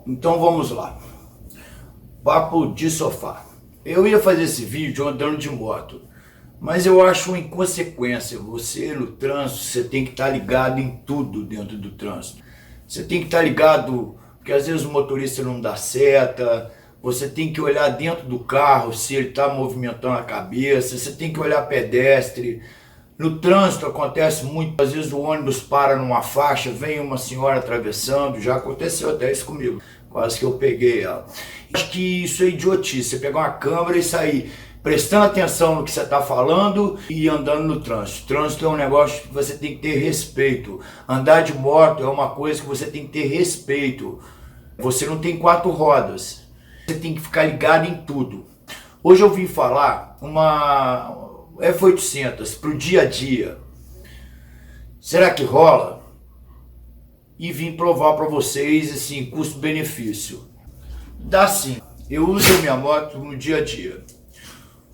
Então vamos lá. Papo de sofá. Eu ia fazer esse vídeo andando de moto, mas eu acho uma inconsequência. Você no trânsito, você tem que estar ligado em tudo dentro do trânsito. Você tem que estar ligado, porque às vezes o motorista não dá seta, você tem que olhar dentro do carro se ele está movimentando a cabeça, você tem que olhar pedestre. No trânsito acontece muito, às vezes o ônibus para numa faixa, vem uma senhora atravessando, já aconteceu até isso comigo, quase que eu peguei ela. Acho que isso é idiotice, você pegar uma câmera e sair prestando atenção no que você está falando e andando no trânsito. Trânsito é um negócio que você tem que ter respeito. Andar de moto é uma coisa que você tem que ter respeito. Você não tem quatro rodas, você tem que ficar ligado em tudo. Hoje eu vim falar uma F800 para o dia a dia. Será que rola? E vim provar para vocês assim, custo-benefício. Dá sim. Eu uso a minha moto no dia a dia.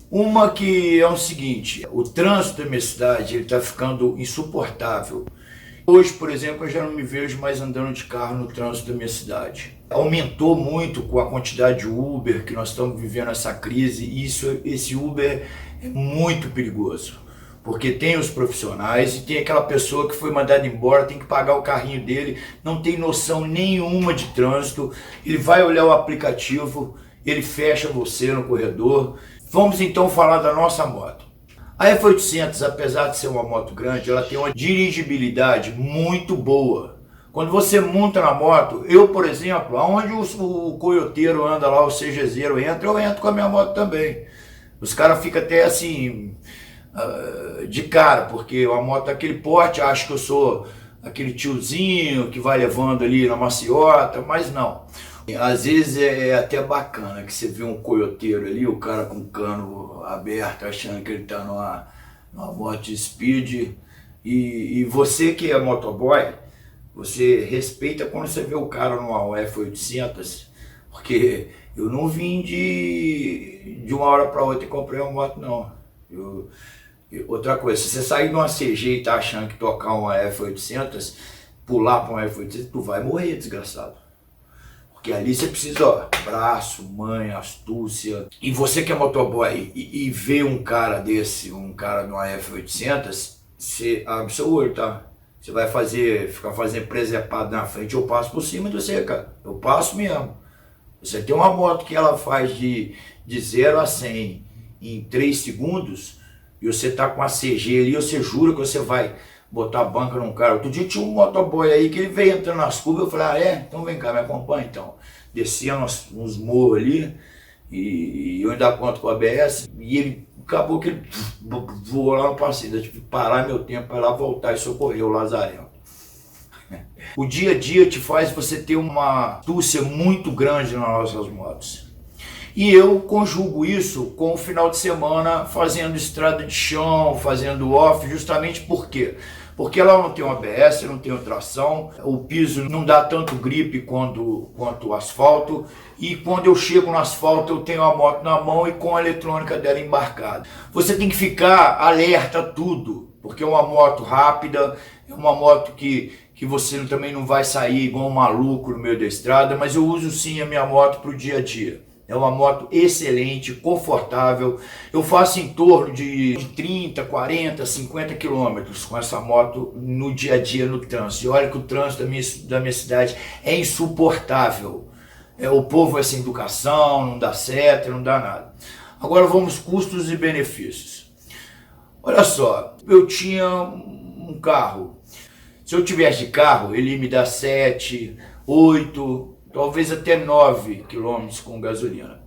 Uma que é o seguinte, o trânsito da minha cidade está ficando insuportável. Hoje, por exemplo, eu já não me vejo mais andando de carro no trânsito da minha cidade. Aumentou muito com a quantidade de Uber, que nós estamos vivendo essa crise, e esse Uber é muito perigoso. Porque tem os profissionais e tem aquela pessoa que foi mandada embora, tem que pagar o carrinho dele, não tem noção nenhuma de trânsito, ele vai olhar o aplicativo, ele fecha você no corredor. Vamos então falar da nossa moto. A F800, apesar de ser uma moto grande, ela tem uma dirigibilidade muito boa. Quando você monta na moto, eu, por exemplo, aonde o coioteiro anda lá, o CGZero entra, eu entro com a minha moto também. Os caras ficam até assim, de cara, porque uma moto daquele porte, acho que eu sou aquele tiozinho que vai levando ali na maciota, mas não. Às vezes é até bacana que você vê um coioteiro ali, o cara com o cano aberto, achando que ele está numa moto speed, e você que é motoboy, você respeita quando você vê o cara numa F800, porque eu não vim de uma hora para outra e comprei uma moto, não. Outra coisa, se você sair de uma CG e tá achando que tocar uma F800, pular para uma F800, tu vai morrer, desgraçado. Porque ali você precisa, ó, braço, manha, astúcia. E você que é motoboy e vê um cara desse, um cara de uma F800, você abre seu olho, tá? Você vai ficar fazendo presepado na frente, eu passo por cima de você, cara. Eu passo mesmo. Você tem uma moto que ela faz de 0 a 100 em 3 segundos, e você tá com a CG ali, você jura que você vai botar a banca num cara. Outro dia tinha um motoboy aí que ele veio entrando nas curvas, eu falei, então vem cá, me acompanha então. Descia uns morros ali, e eu ainda conto com a ABS, e ele acabou que ele voou lá no passeio. Eu tive que parar meu tempo para lá voltar e socorrer o Lazarento. O dia a dia te faz você ter uma astúcia muito grande nas nossas motos. E eu conjugo isso com o final de semana fazendo estrada de chão, fazendo off, justamente por quê? Porque ela não tem um ABS, não tem tração, o piso não dá tanto gripe quanto o asfalto, e quando eu chego no asfalto eu tenho a moto na mão e com a eletrônica dela embarcada. Você tem que ficar alerta a tudo, porque é uma moto rápida, é uma moto que você também não vai sair igual um maluco no meio da estrada, mas eu uso sim a minha moto para o dia a dia. É uma moto excelente, confortável. Eu faço em torno de 30, 40, 50 quilômetros com essa moto no dia a dia no trânsito. E olha que o trânsito da minha cidade é insuportável. O povo é sem educação, não dá seta, não dá nada. Agora vamos custos e benefícios. Olha só, eu tinha um carro. Se eu tivesse de carro, ele me dá 7, 8... talvez até 9 km com gasolina.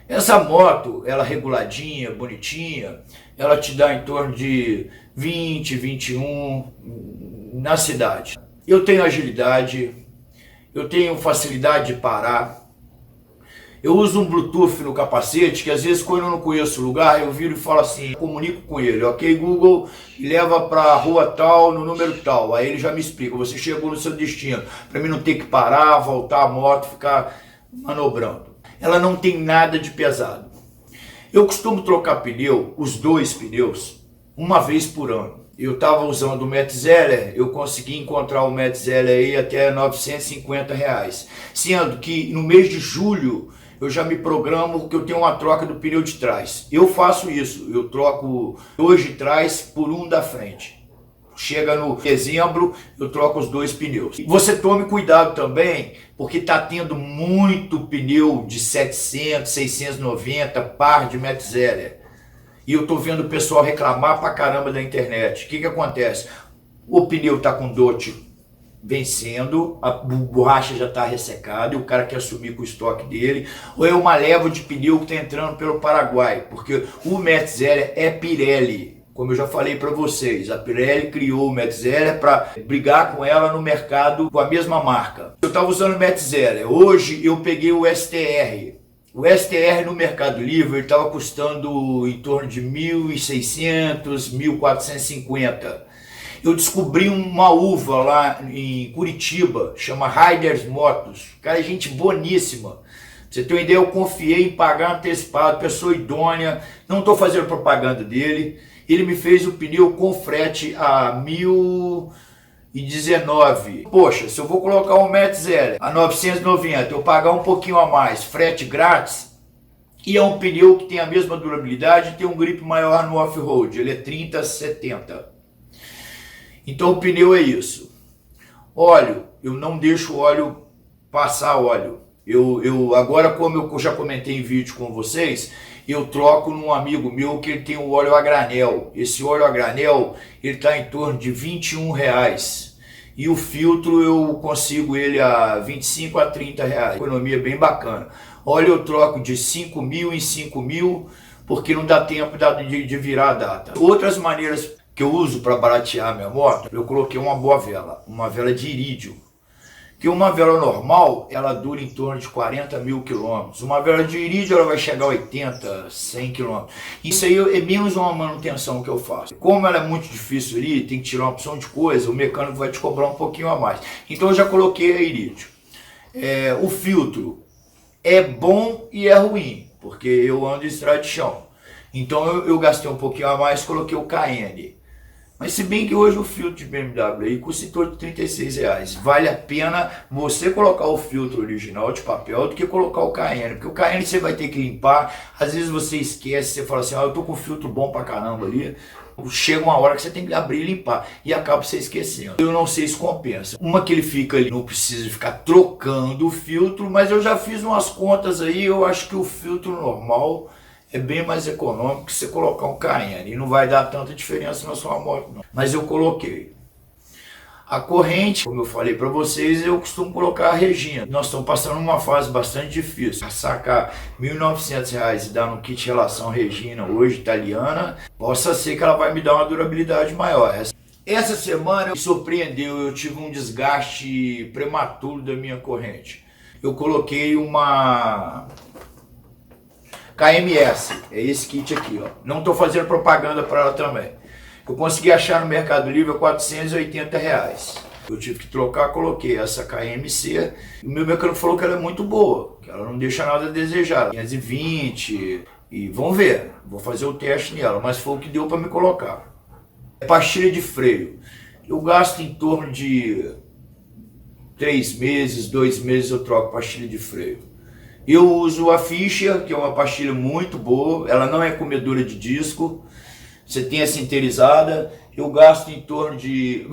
Essa moto, ela reguladinha, bonitinha, ela te dá em torno de 20, 21 na cidade. Eu tenho agilidade, eu tenho facilidade de parar. Eu uso um Bluetooth no capacete, que às vezes quando eu não conheço o lugar, eu viro e falo assim, comunico com ele, ok Google, e leva para a rua tal, no número tal. Aí ele já me explica, você chegou no seu destino, para mim não ter que parar, voltar a moto, ficar manobrando. Ela não tem nada de pesado. Eu costumo trocar pneu, os 2 pneus, uma vez por ano. eu estava usando o Metzeler, eu consegui encontrar o Metzeler aí até R$ 950. Sendo que no mês de julho eu já me programo que eu tenho uma troca do pneu de trás. Eu faço isso, eu troco 2 de trás por um da frente. Chega no dezembro, eu troco os 2 pneus. Você tome cuidado também, porque está tendo muito pneu de 700, 690, par de Metzeler. E eu tô vendo o pessoal reclamar pra caramba da internet. O que acontece? O pneu tá com DOT vencendo, a borracha já está ressecada e o cara quer sumir com o estoque dele, ou é uma leva de pneu que está entrando pelo Paraguai, porque o Metzeler é Pirelli. Como eu já falei para vocês, a Pirelli criou o Metzeler para brigar com ela no mercado com a mesma marca. Eu estava usando o Metzeler, hoje eu peguei o STR. O STR no Mercado Livre estava custando em torno de 1.600, 1.450. Eu descobri uma uva lá em Curitiba, chama Riders Motos. Cara, gente boníssima. Pra você ter uma ideia, eu confiei em pagar antecipado, pessoa idônea, não estou fazendo propaganda dele. Ele me fez o pneu com frete a 1.019. Poxa, se eu vou colocar um Metzeler a 990, eu pagar um pouquinho a mais, frete grátis, e é um pneu que tem a mesma durabilidade e tem um grip maior no off-road, ele é 30/70. Então o pneu é isso. Óleo, eu não deixo óleo passar óleo. Agora, como eu já comentei em vídeo com vocês, eu troco num amigo meu que ele tem o óleo a granel. Esse óleo a granel, ele está em torno de R$ 21. E o filtro eu consigo ele a R$ 25 a R$ 30. Economia bem bacana. Óleo eu troco de 5.000 em 5.000, porque não dá tempo de virar a data. Outras maneiras que eu uso para baratear minha moto, eu coloquei uma boa vela, uma vela de irídio. Que uma vela normal, ela dura em torno de 40.000 quilômetros. Uma vela de irídio, ela vai chegar a 80, 100 quilômetros. Isso aí é menos uma manutenção que eu faço. Como ela é muito difícil ali, tem que tirar uma opção de coisa, o mecânico vai te cobrar um pouquinho a mais. Então eu já coloquei a irídio. O filtro é bom e é ruim, porque eu ando em estrada de chão. Então eu gastei um pouquinho a mais, coloquei o KN. Mas se bem que hoje o filtro de BMW aí custa em torno de R$ 36. Vale a pena você colocar o filtro original de papel do que colocar o KN. Porque o KN você vai ter que limpar, às vezes você esquece, você fala assim, eu tô com um filtro bom pra caramba ali. Chega uma hora que você tem que abrir e limpar e acaba você esquecendo. Eu não sei se compensa. Uma que ele fica ali, não precisa ficar trocando o filtro, mas eu já fiz umas contas aí, eu acho que o filtro normal é bem mais econômico que você colocar um KN e não vai dar tanta diferença na sua moto não. Mas eu coloquei. A corrente, como eu falei para vocês, eu costumo colocar a Regina. Nós estamos passando uma fase bastante difícil. Sacar R$ 1.900 e dar no kit relação Regina, hoje italiana, possa ser que ela vai me dar uma durabilidade maior. Essa semana me surpreendeu, eu tive um desgaste prematuro da minha corrente. Eu coloquei uma KMS, é esse kit aqui, ó. Não estou fazendo propaganda para ela também. Eu consegui achar no Mercado Livre a R$ 480. Eu tive que trocar, coloquei essa KMC. O meu mecânico falou que ela é muito boa, que ela não deixa nada a desejar. 520, e vamos ver, vou fazer o teste nela, mas foi o que deu para me colocar. Pastilha de freio. Eu gasto em torno de 3 meses, 2 meses eu troco pastilha de freio. Eu uso a Fischer, que é uma pastilha muito boa, ela não é comedora de disco, você tem a sinterizada, eu gasto em torno de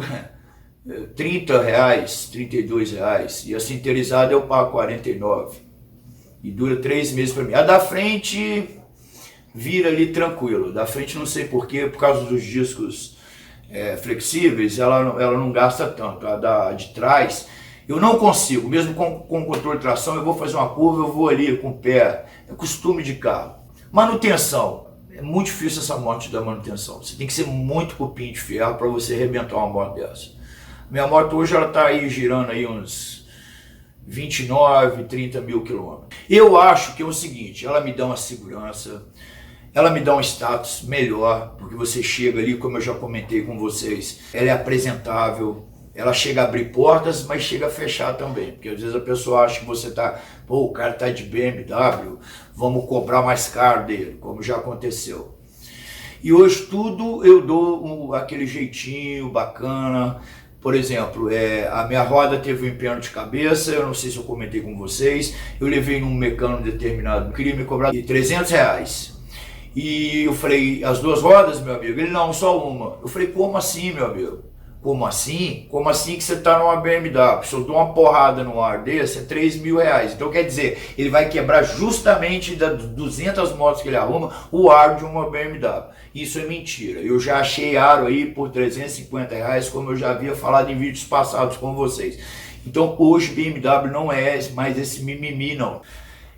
R$30, R$32, e a sinterizada eu pago R$49, e dura 3 meses para mim. A da frente vira ali tranquilo, da frente não sei porquê, por causa dos discos flexíveis, ela não gasta tanto, a de trás eu não consigo, mesmo com controle de tração, eu vou fazer uma curva, eu vou ali com o pé, é costume de carro. Manutenção, é muito difícil essa moto te dar manutenção, você tem que ser muito cupim de ferro para você arrebentar uma moto dessa. Minha moto hoje ela está aí girando aí uns 29, 30 mil quilômetros. Eu acho que é o seguinte, ela me dá uma segurança, ela me dá um status melhor, porque você chega ali, como eu já comentei com vocês, ela é apresentável, ela chega a abrir portas, mas chega a fechar também, porque às vezes a pessoa acha que você tá, pô, o cara tá de BMW, vamos cobrar mais caro dele, como já aconteceu. E hoje tudo eu dou aquele jeitinho bacana. Por exemplo, a minha roda teve um empenho de cabeça, eu não sei se eu comentei com vocês, eu levei num mecânico determinado, queria me cobrar R$ 300. E eu falei, as duas rodas, meu amigo? Ele, não, só uma. Eu falei, como assim, meu amigo? Como assim? Como assim que você está numa BMW? Se eu dou uma porrada no ar desse, é R$ 3.000. Então quer dizer, ele vai quebrar justamente das 200 motos que ele arruma, o ar de uma BMW. Isso é mentira. Eu já achei aro aí por R$ 350, como eu já havia falado em vídeos passados com vocês. Então hoje BMW não é mais esse mimimi, não.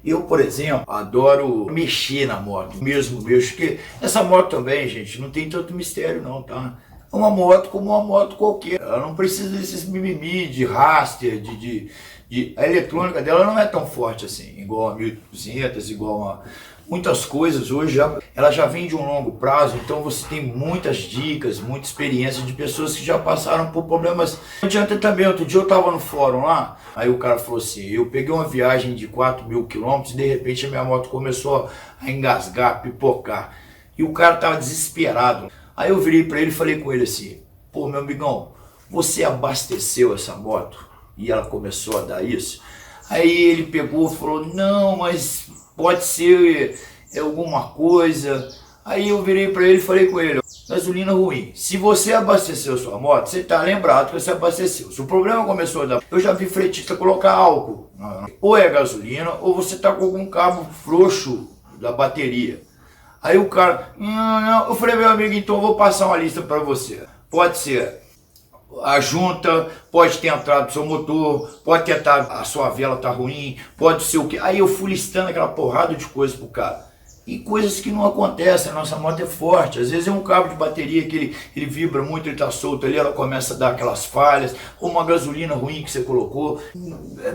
Eu, por exemplo, adoro mexer na moto, mesmo mexo, porque essa moto também, gente, não tem tanto mistério não, tá? É uma moto como uma moto qualquer, ela não precisa desses mimimi de raster, a eletrônica dela não é tão forte assim, igual a 1200, igual a muitas coisas hoje, ela já vem de um longo prazo, então você tem muitas dicas, muita experiência de pessoas que já passaram por problemas. Não adianta também, outro dia eu estava no fórum lá, aí o cara falou assim, eu peguei uma viagem de 4.000 quilômetros e de repente a minha moto começou a engasgar, a pipocar, e o cara estava desesperado. Aí eu virei para ele e falei com ele assim, pô, meu amigão, você abasteceu essa moto? E ela começou a dar isso. Aí ele pegou e falou, não, mas pode ser alguma coisa. Aí eu virei para ele e falei com ele, gasolina ruim. Se você abasteceu sua moto, você está lembrado que você abasteceu. Se o problema começou a dar, eu já vi fretista colocar álcool. Ou é gasolina, ou você está com algum cabo frouxo da bateria. Aí o cara, não, eu falei, meu amigo, então eu vou passar uma lista para você. Pode ser a junta, pode ter entrado no seu motor, pode ter entrado, a sua vela tá ruim, pode ser o que. Aí eu fui listando aquela porrada de coisas pro cara. E coisas que não acontecem, a nossa moto é forte. Às vezes é um cabo de bateria que ele vibra muito, ele tá solto ali, ela começa a dar aquelas falhas, ou uma gasolina ruim que você colocou.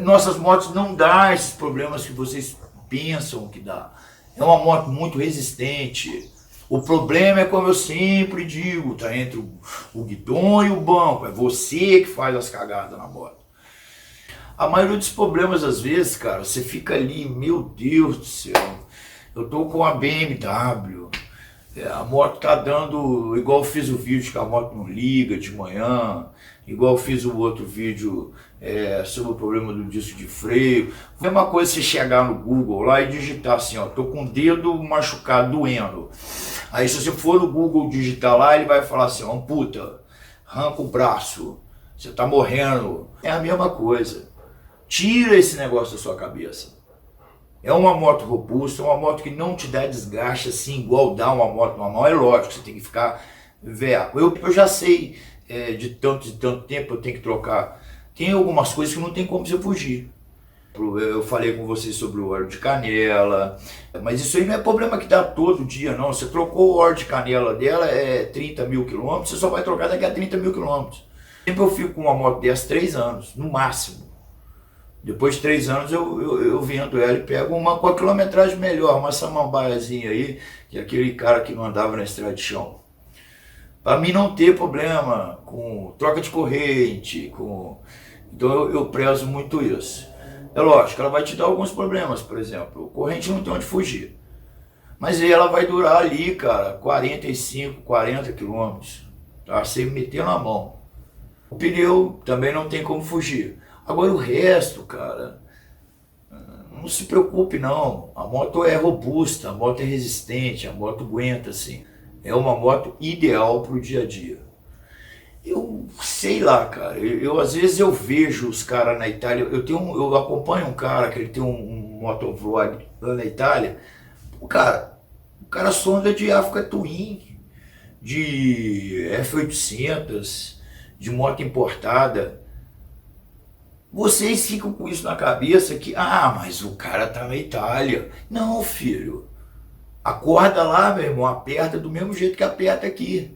Nossas motos não dão esses problemas que vocês pensam que dá. É uma moto muito resistente. O problema é, como eu sempre digo, tá entre o guidão e o banco. É você que faz as cagadas na moto. A maioria dos problemas, às vezes, cara, você fica ali, meu Deus do céu, eu tô com a BMW, a moto tá dando, igual eu fiz o vídeo que a moto não liga de manhã, igual eu fiz o outro vídeo sobre o problema do disco de freio. A mesma coisa você chegar no Google lá e digitar assim, ó, tô com o dedo machucado, doendo. Aí se você for no Google digitar lá, ele vai falar assim, amputa, arranca o braço, você tá morrendo. É a mesma coisa. Tira esse negócio da sua cabeça. É uma moto robusta, é uma moto que não te dá desgaste assim, igual dá uma moto normal. É lógico, você tem que ficar veaco. Eu já sei, de tanto tempo eu tenho que trocar. Tem algumas coisas que não tem como você fugir. Eu falei com vocês sobre o óleo de canela, mas isso aí não é problema que dá todo dia não. Você trocou o óleo de canela dela, 30.000 quilômetros, você só vai trocar daqui a 30.000 quilômetros. Sempre eu fico com uma moto dessa 3 anos, no máximo. Depois de 3 anos eu vendo ela e pego uma com a quilometragem melhor, uma samambaiazinha aí, que é aquele cara que não andava na estrada de chão. Para mim não ter problema com troca de corrente, então eu prezo muito isso. É lógico, ela vai te dar alguns problemas, por exemplo, corrente não tem onde fugir. Mas ela vai durar ali, cara, 45, 40 quilômetros, tá? Sem meter na mão. O pneu também não tem como fugir. Agora o resto, cara, não se preocupe não. A moto é robusta, a moto é resistente, a moto aguenta assim. É uma moto ideal para o dia a dia. Eu sei lá, cara, às vezes eu vejo os caras na Itália, eu acompanho um cara que ele tem um motovlog lá na Itália. O cara sonda de Africa Twin, de F800, de moto importada. Vocês ficam com isso na cabeça que, mas o cara tá na Itália. Não, filho. Acorda lá, meu irmão, aperta do mesmo jeito que aperta aqui.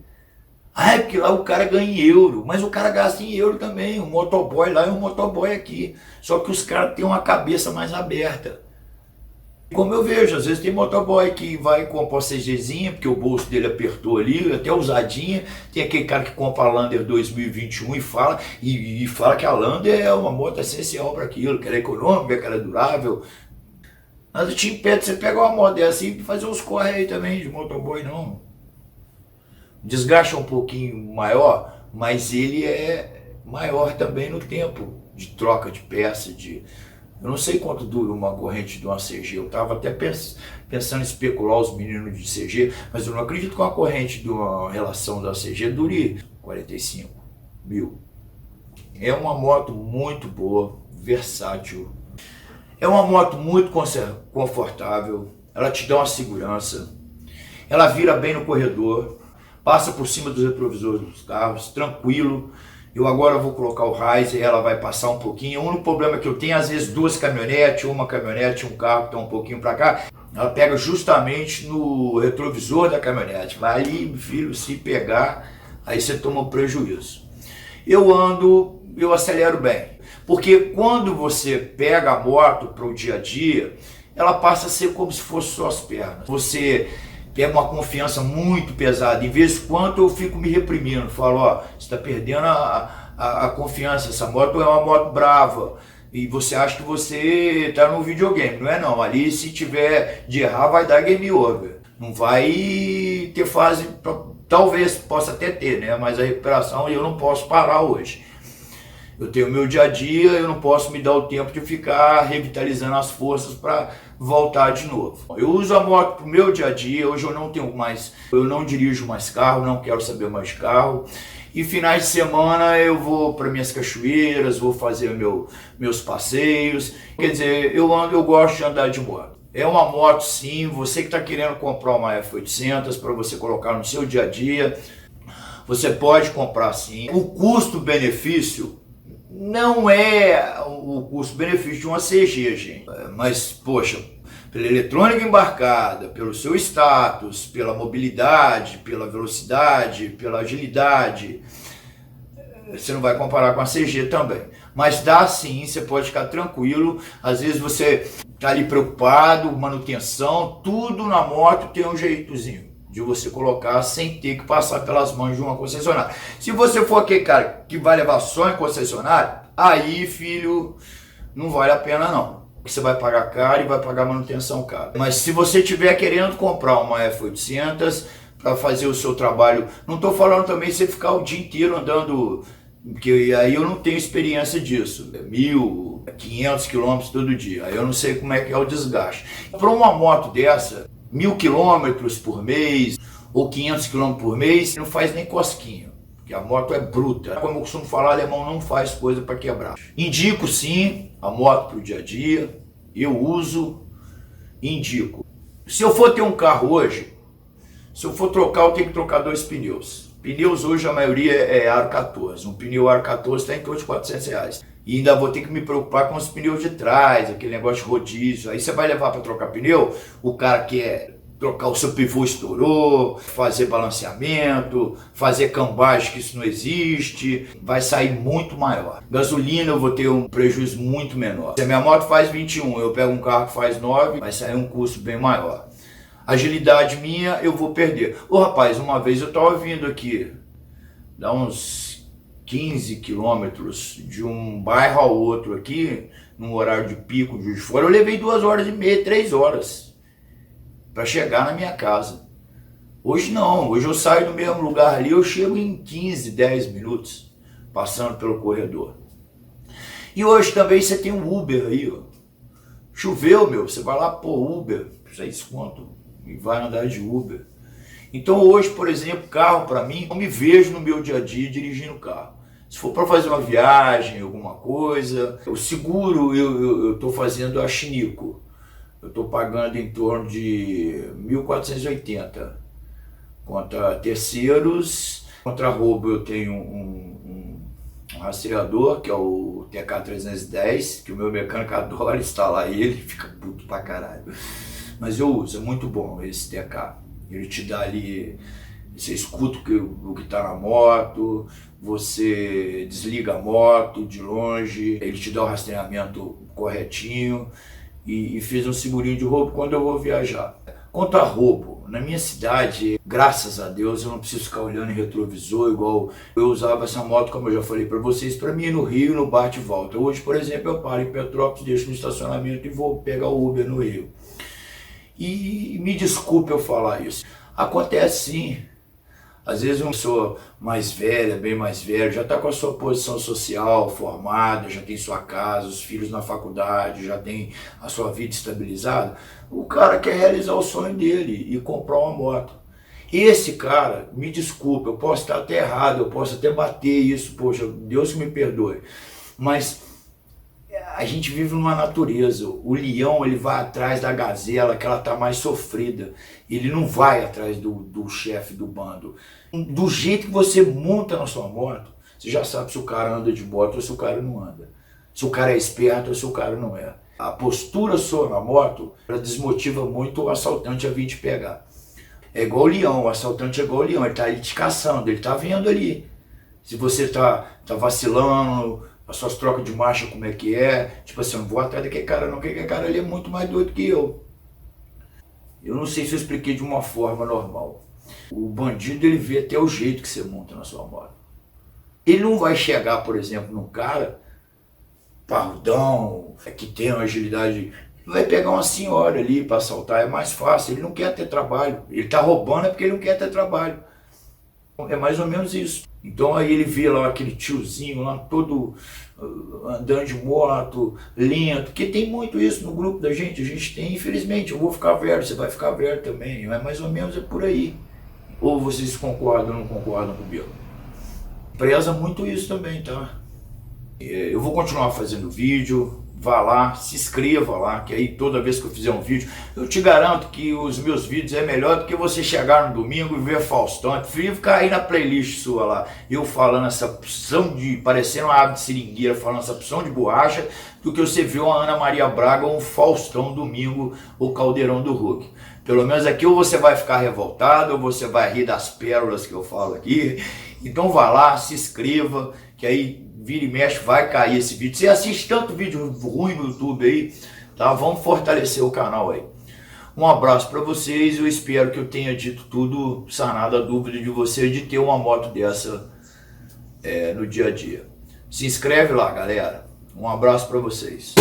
É porque lá o cara ganha em euro, mas o cara gasta em euro também. O motoboy lá é um motoboy aqui. Só que os caras têm uma cabeça mais aberta. Como eu vejo, às vezes tem motoboy que vai comprar uma CGzinha, porque o bolso dele apertou ali, até usadinha. Tem aquele cara que compra a Lander 2021 e fala que a Lander é uma moto essencial para aquilo, que ela é econômica, que ela é durável. Nada te impede de você pegar uma moto dessa e fazer uns corre aí também de motoboy, não. Desgaste é um pouquinho maior, mas ele é maior também no tempo de troca de peça, eu não sei quanto dura uma corrente de uma CG, eu estava até pensando em especular os meninos de CG, mas eu não acredito que uma corrente de uma relação da CG dure 45 mil. É uma moto muito boa, versátil, é uma moto muito confortável, ela te dá uma segurança, ela vira bem no corredor, passa por cima dos retrovisores dos carros, tranquilo. Eu agora vou colocar o Riser, ela vai passar um pouquinho. O único problema que eu tenho, às vezes, duas caminhonetes, uma caminhonete, um carro que está um pouquinho para cá, ela pega justamente no retrovisor da caminhonete. Vai ali, filho, se pegar, aí você toma um prejuízo. Eu acelero bem. Porque quando você pega a moto para o dia a dia, ela passa a ser como se fosse suas pernas. Você pega uma confiança muito pesada. Em vez de quando eu fico me reprimindo, falo, ó, você está perdendo a confiança, essa moto é uma moto brava. E você acha que você está num videogame, não é não. Ali se tiver de errar vai dar game over. Não vai ter fase, talvez possa até ter, né? Mas a recuperação eu não posso parar hoje. Eu tenho meu dia a dia, eu não posso me dar o tempo de ficar revitalizando as forças para voltar de novo. Eu uso a moto para o meu dia a dia, hoje eu não dirijo mais carro, não quero saber mais de carro. E finais de semana eu vou para minhas cachoeiras, vou fazer meus passeios. Quer dizer, eu gosto de andar de moto. É uma moto sim, você que está querendo comprar uma F800 para você colocar no seu dia a dia, você pode comprar sim. O custo-benefício não é o custo-benefício de uma CG, gente. Mas, poxa, pela eletrônica embarcada, pelo seu status, pela mobilidade, pela velocidade, pela agilidade, você não vai comparar com a CG também. Mas dá sim, você pode ficar tranquilo. Às vezes você está ali preocupado, manutenção, tudo na moto tem um jeitozinho de você colocar sem ter que passar pelas mãos de uma concessionária. Se você for aquele cara que vai levar só em concessionária, aí, filho, não vale a pena não. Você vai pagar caro e vai pagar manutenção cara. Mas se você estiver querendo comprar uma F800 para fazer o seu trabalho, não estou falando também você ficar o dia inteiro andando, porque aí eu não tenho experiência disso. 1.500 quilômetros todo dia, aí eu não sei como é que é o desgaste. Para uma moto dessa, 1.000 quilômetros por mês ou 500 quilômetros por mês, não faz nem cosquinha, porque a moto é bruta. Como eu costumo falar, alemão não faz coisa para quebrar. Indico sim a moto para o dia a dia, eu uso, indico. Se eu for ter um carro hoje, se eu for trocar, eu tenho que trocar 2 pneus. Pneus hoje a maioria é aro 14, um pneu aro 14 está em torno de R$400. E ainda vou ter que me preocupar com os pneus de trás, aquele negócio de rodízio. Aí você vai levar para trocar pneu, o cara quer trocar o seu pivô estourou, fazer balanceamento, fazer cambagem, que isso não existe, vai sair muito maior. Gasolina eu vou ter um prejuízo muito menor. Se a minha moto faz 21, eu pego um carro que faz 9, vai sair um custo bem maior. Agilidade minha eu vou perder. Ô rapaz, uma vez eu estava vindo aqui, dá uns 15 quilômetros de um bairro ao outro aqui, num horário de pico de Juiz de Fora, eu levei 2 horas e meia, 3 horas para chegar na minha casa. Hoje não, hoje eu saio do mesmo lugar ali, eu chego em 15, 10 minutos, passando pelo corredor. E hoje também você tem um Uber aí, ó. Choveu, meu, você vai lá, pô, Uber, 6 conto, e vai andar de Uber. Então hoje, por exemplo, carro para mim, eu me vejo no meu dia a dia dirigindo carro. Se for para fazer uma viagem, alguma coisa, o seguro eu estou fazendo a Chinico. Eu estou pagando em torno de 1.480. Contra terceiros, contra roubo eu tenho um rastreador, que é o TK310, que o meu mecânico adora instalar ele, fica puto pra caralho. Mas eu uso, é muito bom esse TK. Ele te dá ali, você escuta o que está na moto, você desliga a moto de longe, ele te dá o rastreamento corretinho e fiz um segurinho de roubo quando eu vou viajar. Quanto a roubo, na minha cidade, graças a Deus, eu não preciso ficar olhando em retrovisor igual eu usava essa moto, como eu já falei para vocês, para mim ir no Rio, no bate e volta. Hoje, por exemplo, eu paro em Petrópolis, deixo no estacionamento e vou pegar o Uber no Rio. E me desculpe eu falar isso, acontece sim, Às vezes uma pessoa mais velha, bem mais velha, já está com a sua posição social formada, já tem sua casa, os filhos na faculdade, já tem a sua vida estabilizada. O cara quer realizar o sonho dele e comprar uma moto. Esse cara, me desculpa, eu posso estar até errado, eu posso até bater isso, poxa, Deus que me perdoe. Mas a gente vive numa natureza. O leão, ele vai atrás da gazela, que ela está mais sofrida. Ele não vai atrás do chefe do bando. Do jeito que você monta na sua moto, você já sabe se o cara anda de moto ou se o cara não anda. Se o cara é esperto ou se o cara não é. A postura sua na moto, ela desmotiva muito o assaltante a vir te pegar. É igual o leão, o assaltante é igual o leão, ele está ali te caçando, ele está vendo ali. Se você tá vacilando, as suas trocas de marcha, como é que é, tipo assim, eu não vou atrás daquele cara não, porque aquele cara ali é muito mais doido que eu. Eu não sei se eu expliquei de uma forma normal. O bandido, ele vê até o jeito que você monta na sua moto. Ele não vai chegar, por exemplo, num cara parrudão, que tem uma agilidade, vai pegar uma senhora ali para assaltar, é mais fácil, ele não quer ter trabalho. Ele tá roubando é porque ele não quer ter trabalho. É mais ou menos isso. Então aí ele vê lá aquele tiozinho lá todo andando de moto, lento, porque tem muito isso no grupo da gente, a gente tem, infelizmente, eu vou ficar velho, você vai ficar velho também, é mais ou menos por aí. Ou vocês concordam ou não concordam comigo? Preza muito isso também, tá? Eu vou continuar fazendo vídeo, vá lá, se inscreva lá, que aí toda vez que eu fizer um vídeo, eu te garanto que os meus vídeos é melhor do que você chegar no domingo e ver Faustão. Eu prefiro ficar aí na playlist sua lá, eu falando essa opção de, parecendo uma ave de seringueira, falando essa opção de borracha, do que você vê uma Ana Maria Braga ou um Faustão domingo, ou Caldeirão do Hulk. Pelo menos aqui ou você vai ficar revoltado, ou você vai rir das pérolas que eu falo aqui. Então vá lá, se inscreva, que aí vira e mexe, vai cair esse vídeo. Você assiste tanto vídeo ruim no YouTube aí, tá? Vamos fortalecer o canal aí. Um abraço para vocês, eu espero que eu tenha dito tudo, sanado a dúvida de você de ter uma moto dessa no dia a dia. Se inscreve lá, galera. Um abraço para vocês.